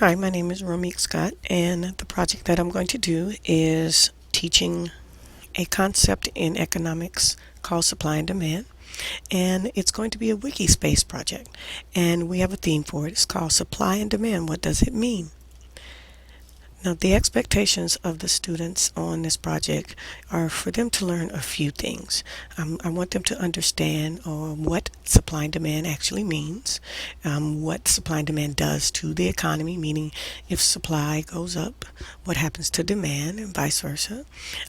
Hi, my name is Romeek Scott, and the project that I'm going to do is teaching a concept in economics called supply and demand. And it's going to be a wikispace project. And we have a theme for it. It's called supply and demand. What does it mean? Now, the expectations of the students on this project are for them to learn a few things. I want them to understand what supply and demand actually means, what supply and demand does to the economy, meaning if supply goes up, what happens to demand, and vice versa.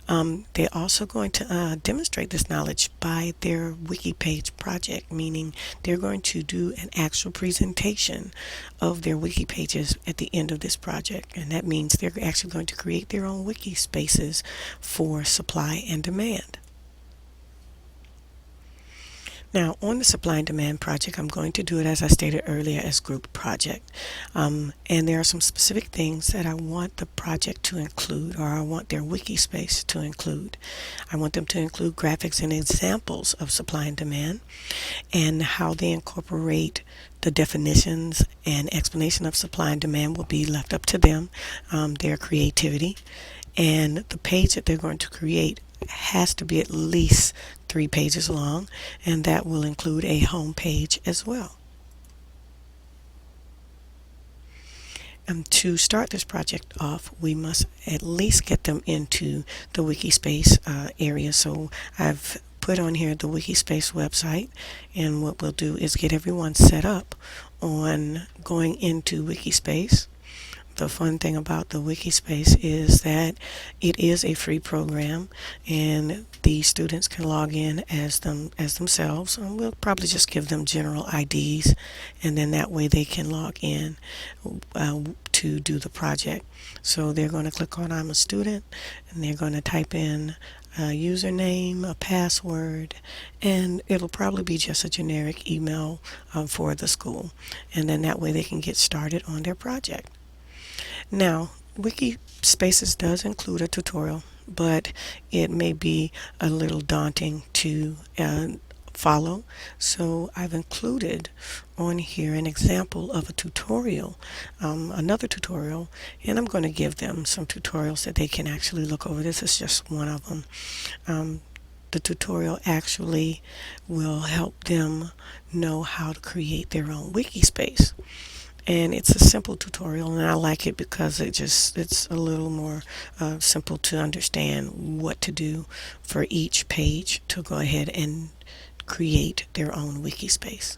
They're also going to demonstrate this knowledge by their wiki page project, meaning they're going to do an actual presentation of their wiki pages at the end of this project, and that means they're actually going to create their own wiki spaces for supply and demand. Now, on the supply and demand project, I'm going to do it, as I stated earlier, as group project. And there are some specific things that I want the project to include, or I want their wiki space to include. I want them to include graphics and examples of supply and demand, and how they incorporate the definitions and explanation of supply and demand will be left up to them, their creativity. And the page that they're going to create has to be at least 3 pages long, and that will include a home page as well. To start this project off, we must at least get them into the wikispace area. So I've put on here the wikispace website, and what we'll do is get everyone set up on going into wikispace. The fun thing about the wikispace is that it is a free program, and the students can log in as themselves. And we'll probably just give them general IDs, and then that way they can log in to do the project. So they're going to click on I'm a student, and they're going to type in a username, a password, and it'll probably be just a generic email for the school, and then that way they can get started on their project. Now, Wikispaces does include a tutorial, but it may be a little daunting to follow. So I've included on here an example of a tutorial, another tutorial, and I'm going to give them some tutorials that they can actually look over. This is just one of them. The tutorial actually will help them know how to create their own wiki space. And it's a simple tutorial, and I like it because it's a little more simple to understand what to do for each page to go ahead and create their own wiki space.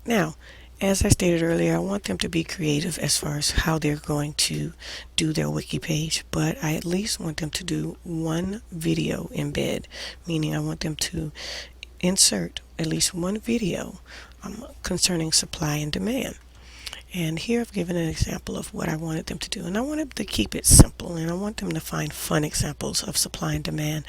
Now, as I stated earlier, I want them to be creative as far as how they're going to do their wiki page, but I at least want them to do one video embed, meaning I want them to insert at least one video concerning supply and demand. And here I've given an example of what I wanted them to do. And I wanted to keep it simple, and I want them to find fun examples of supply and demand.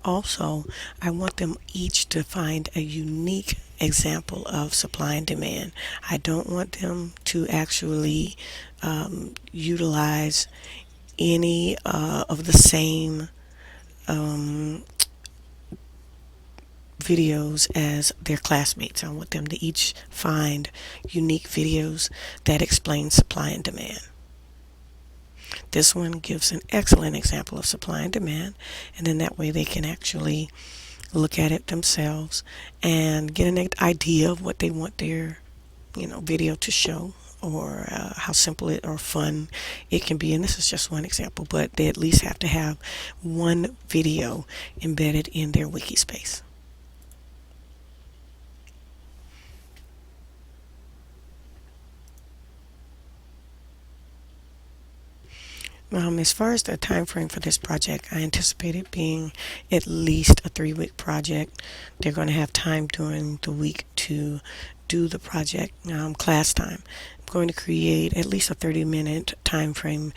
Also, I want them each to find a unique example of supply and demand. I don't want them to actually utilize any of the same videos as their classmates. I want them to each find unique videos that explain supply and demand. This one gives an excellent example of supply and demand, and then that way they can actually look at it themselves and get an idea of what they want their video to show, or how simple it or fun it can be. And this is just one example, but they at least have to have one video embedded in their wiki space. As far as the time frame for this project, I anticipate it being at least a 3-week project. They're going to have time during the week to do the project class time. I'm going to create at least a 30-minute time frame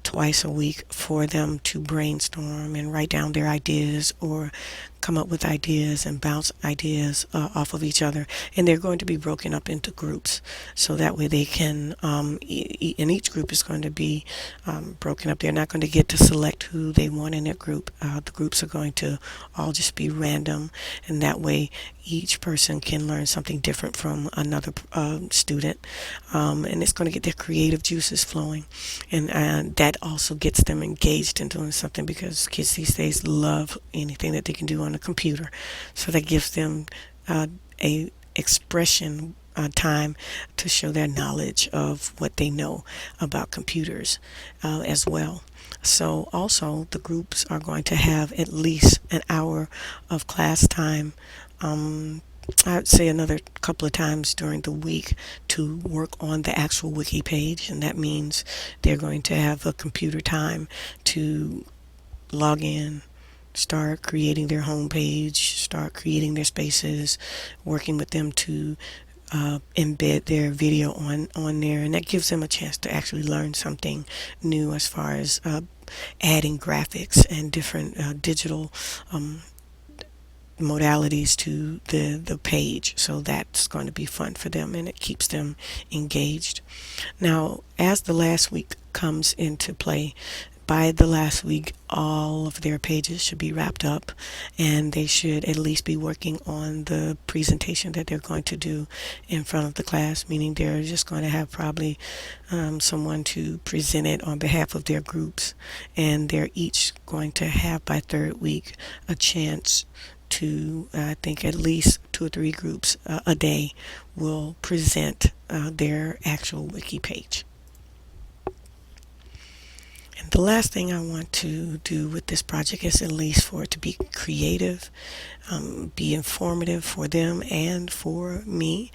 twice a week for them to brainstorm and write down their ideas or come up with ideas and bounce ideas off of each other, and they're going to be broken up into groups, so that way they can and each group is going to be broken up. They're not going to get to select who they want in their group. The groups are going to all just be random, and that way each person can learn something different from another student, and it's going to get their creative juices flowing, and that also gets them engaged in doing something, because kids these days love anything that they can do on a computer. So that gives them a expression time to show their knowledge of what they know about computers as well. So also the groups are going to have at least an hour of class time, I'd say another couple of times during the week, to work on the actual wiki page, and that means they're going to have a computer time to log in, start creating their home page, start creating their spaces, working with them to embed their video on there, and that gives them a chance to actually learn something new as far as adding graphics and different digital modalities to the page. So that's going to be fun for them, and it keeps them engaged. Now, as the last week comes into play, by the last week, all of their pages should be wrapped up, and they should at least be working on the presentation that they're going to do in front of the class, meaning they're just going to have probably someone to present it on behalf of their groups, and they're each going to have by third week a chance to, I think at least 2 or 3 groups a day will present their actual wiki page. And the last thing I want to do with this project is at least for it to be creative, be informative for them and for me.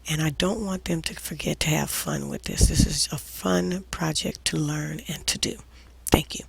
And I don't want them to forget to have fun with this. This is a fun project to learn and to do. Thank you.